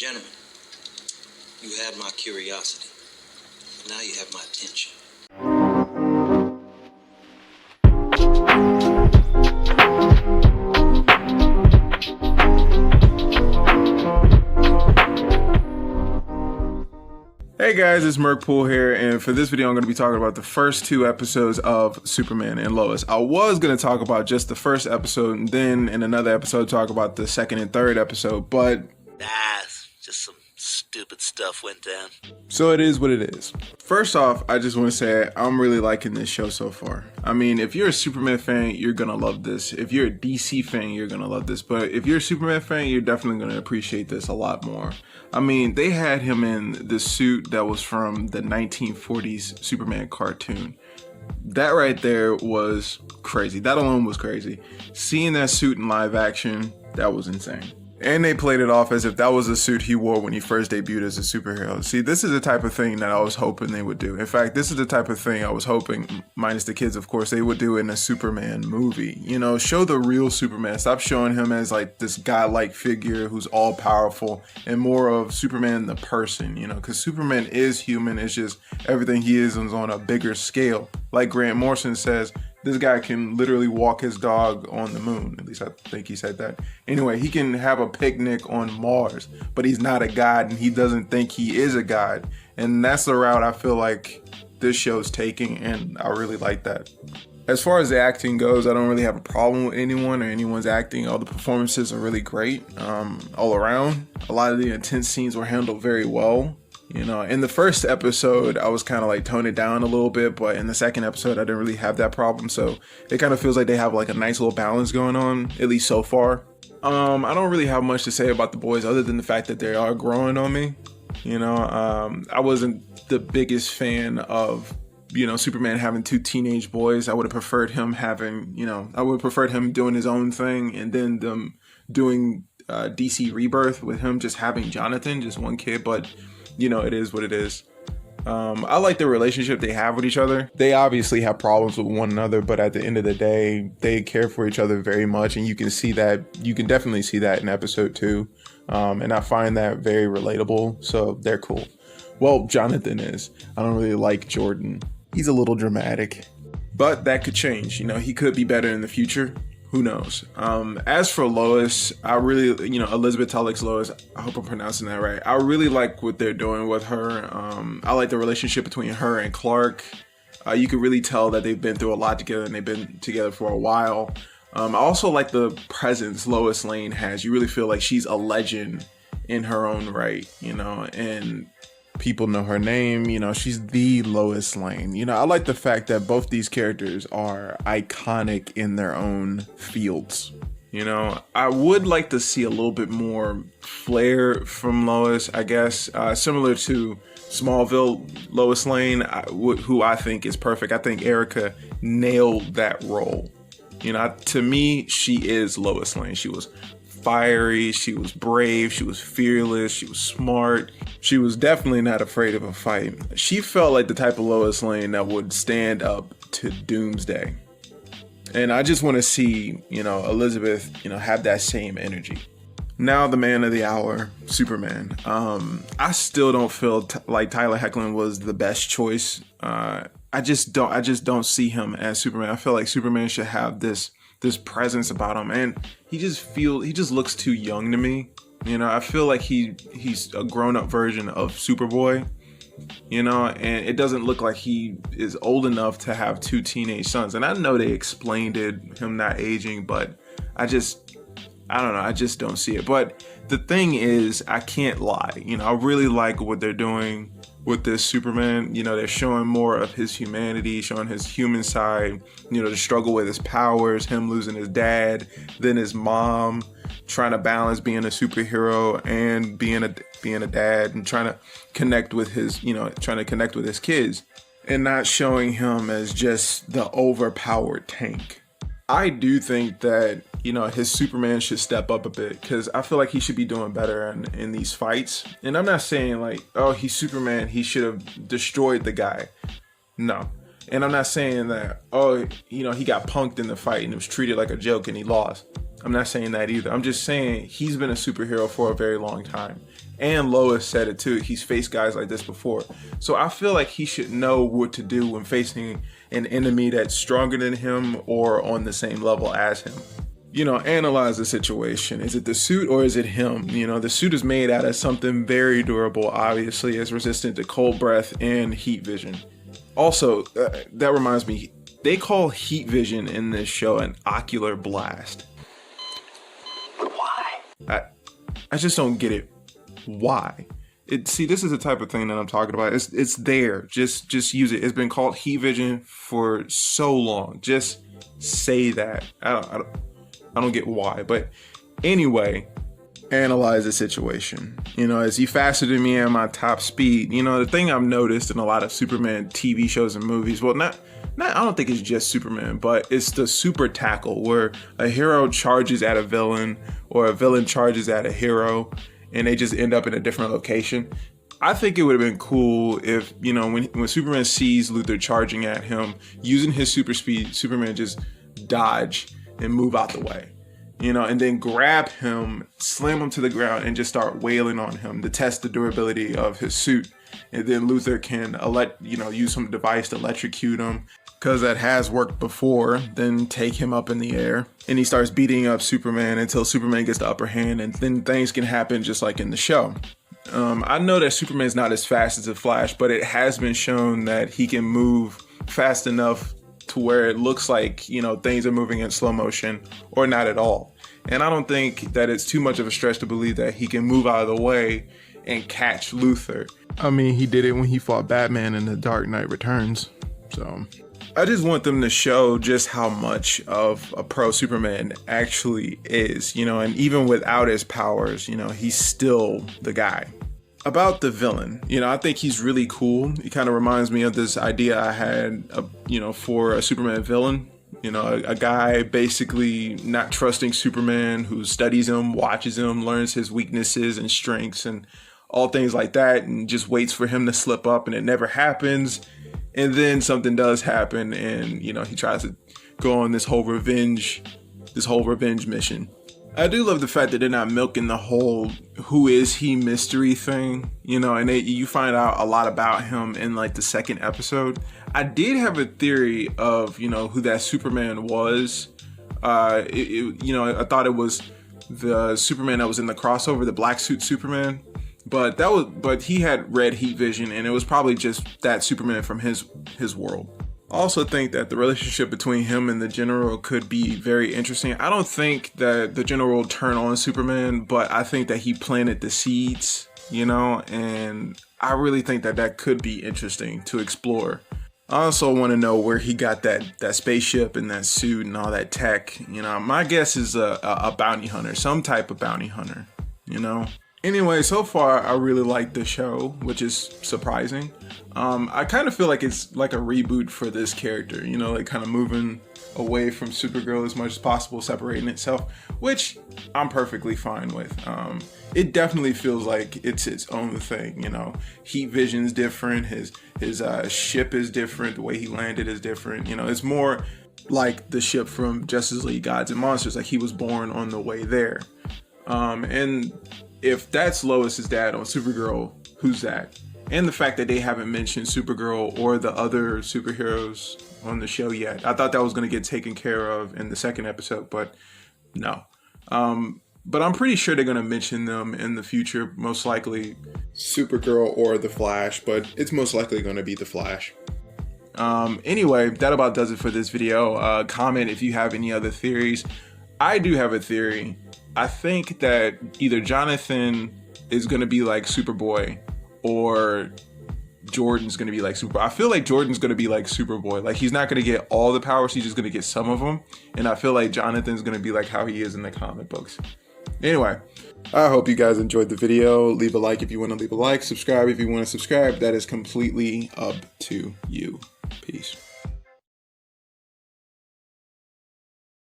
Gentlemen, you had my curiosity. Now you have my attention. Hey guys, it's Merkpool here, and for this video I'm going to be talking about the first two episodes of Superman and Lois. I was going to talk about just the first episode, and then in another episode talk about the second and third episode, but just some stupid stuff went down. So it is what it is. First off, I just want to say I'm really liking this show so far. I mean, if you're a Superman fan, you're going to love this. If you're a DC fan, you're going to love this. But if you're a Superman fan, you're definitely going to appreciate this a lot more. I mean, they had him in the suit that was from the 1940s Superman cartoon. That right there was crazy. That alone was crazy. Seeing that suit in live action, that was insane. And they played it off as if that was a suit he wore when he first debuted as a superhero. See, this is the type of thing that I was hoping they would do. In fact, this is the type of thing I was hoping, minus the kids, of course, they would do in a Superman movie. You know, show the real Superman. Stop showing him as like this godlike figure who's all powerful, and more of Superman the person, you know, because Superman is human. It's just everything he is on a bigger scale. Like Grant Morrison says, this guy can literally walk his dog on the moon. At least I think he said that. Anyway, he can have a picnic on Mars, but he's not a god and he doesn't think he is a god. And that's the route I feel like this show's taking, and I really like that. As far as the acting goes, I don't really have a problem with anyone or anyone's acting. All the performances are really great all around. A lot of the intense scenes were handled very well. You know, in the first episode, I was kind of like tone it down a little bit, but in the second episode, I didn't really have that problem. So it kind of feels like they have like a nice little balance going on, at least so far. I don't really have much to say about the boys other than the fact that they are growing on me. You know, I wasn't the biggest fan of, you know, Superman having two teenage boys. I would have preferred him having, you know, I would have preferred him doing his own thing and then them doing DC Rebirth with him just having Jonathan, just one kid, but you know, it is what it is. I like the relationship they have with each other. They obviously have problems with one another, but at the end of the day, they care for each other very much. And you can see that, you can definitely see that in episode 2. And I find that very relatable. So they're cool. Well, Jonathan is. I don't really like Jordan. He's a little dramatic, but that could change. You know, he could be better in the future. Who knows? As for Lois, I really, you know, Elizabeth Tulloch's Lois, I hope I'm pronouncing that right. I really like what they're doing with her. I like the relationship between her and Clark. You can really tell that they've been through a lot together and they've been together for a while. I also like the presence Lois Lane has. You really feel like she's a legend in her own right, you know, and people know her name. You know, she's the Lois Lane. You know, I like the fact that both these characters are iconic in their own fields. You know, I would like to see a little bit more flair from Lois, I guess, similar to Smallville Lois Lane, who I think is perfect. I think Erica nailed that role. You know, to me, she is Lois Lane. She was fiery, she was brave, she was fearless, she was smart. She was definitely not afraid of a fight. She felt like the type of Lois Lane that would stand up to doomsday. And I just want to see, you know, Elizabeth, you know, have that same energy. Now the man of the hour, Superman. I still don't feel like Tyler Hoechlin was the best choice. I just don't see him as Superman. I feel like Superman should have this presence about him, and he just looks too young to me. You know, I feel like he's a grown-up version of Superboy, you know, and it doesn't look like he is old enough to have two teenage sons. And I know they explained it, him not aging, but I don't know, I just don't see it. But the thing is, I can't lie, you know, I really like what they're doing with this Superman. You know, they're showing more of his humanity, showing his human side, you know, the struggle with his powers, him losing his dad, then his mom, trying to balance being a superhero and being a dad, and trying to connect with his, you know, trying to connect with his kids, and not showing him as just the overpowered tank. I do think that, you know, his Superman should step up a bit, because I feel like he should be doing better in these fights. And I'm not saying like, oh, he's Superman, he should have destroyed the guy. No. And I'm not saying that, oh, you know, he got punked in the fight and it was treated like a joke and he lost. I'm not saying that either. I'm just saying he's been a superhero for a very long time. And Lois said it too. He's faced guys like this before. So I feel like he should know what to do when facing an enemy that's stronger than him or on the same level as him. You know, analyze the situation. Is it the suit or is it him? You know, the suit is made out of something very durable, obviously. It's resistant to cold breath and heat vision. Also, that reminds me, they call heat vision in this show an ocular blast. Why? I just don't get it. Why? See, this is the type of thing that I'm talking about. It's there. Just use it. It's been called heat vision for so long. Just say that. I don't get why. But anyway, analyze the situation. You know, is he faster than me at my top speed? You know, the thing I've noticed in a lot of Superman TV shows and movies, well, not I don't think it's just Superman, but it's the super tackle where a hero charges at a villain or a villain charges at a hero and they just end up in a different location. I think it would have been cool if, you know, when Superman sees Luthor charging at him, using his super speed, Superman just dodge and move out the way, you know, and then grab him, slam him to the ground and just start wailing on him to test the durability of his suit. And then Luthor can use some device to electrocute him, because that has worked before, then take him up in the air. And he starts beating up Superman until Superman gets the upper hand, and then things can happen just like in the show. I know that Superman's not as fast as the Flash, but it has been shown that he can move fast enough to where it looks like, you know, things are moving in slow motion or not at all. And I don't think that it's too much of a stretch to believe that he can move out of the way and catch Luthor. I mean, he did it when he fought Batman in The Dark Knight Returns. So I just want them to show just how much of a pro Superman actually is, you know, and even without his powers, you know, he's still the guy. About the villain, you know, I think he's really cool. He kind of reminds me of this idea I had, for a Superman villain. You know, a guy basically not trusting Superman, who studies him, watches him, learns his weaknesses and strengths and all things like that, and just waits for him to slip up, and it never happens. And then something does happen, and, you know, he tries to go on this whole revenge mission. I do love the fact that they're not milking the whole who is he mystery thing, you know, and you find out a lot about him in like the second episode. I did have a theory of, you know, who that Superman was. I thought it was the Superman that was in the crossover, the black suit Superman. But he had red heat vision, and it was probably just that Superman from his world. I also think that the relationship between him and the General could be very interesting. I don't think that the General will turn on Superman, but I think that he planted the seeds, you know, and I really think that that could be interesting to explore. I also want to know where he got that spaceship and that suit and all that tech. You know, my guess is a bounty hunter, some type of bounty hunter, you know. Anyway, so far, I really like the show, which is surprising. I kind of feel like it's like a reboot for this character, you know, like kind of moving away from Supergirl as much as possible, separating itself, which I'm perfectly fine with. It definitely feels like it's its own thing, you know. Heat vision's different, his ship is different, the way he landed is different, you know. It's more like the ship from Justice League Gods and Monsters, like he was born on the way there. And if that's Lois's dad on Supergirl, who's that? And the fact that they haven't mentioned Supergirl or the other superheroes on the show yet. I thought that was going to get taken care of in the second episode, but no. But I'm pretty sure they're going to mention them in the future, most likely Supergirl or the Flash, but it's most likely going to be the Flash. Anyway, that about does it for this video. Comment if you have any other theories. I do have a theory. I think that either Jonathan is going to be like Superboy or Jordan's going to be like Superboy. I feel like Jordan's going to be like Superboy. Like, he's not going to get all the powers. He's just going to get some of them. And I feel like Jonathan's going to be like how he is in the comic books. Anyway, I hope you guys enjoyed the video. Leave a like if you want to leave a like. Subscribe if you want to subscribe. That is completely up to you. Peace.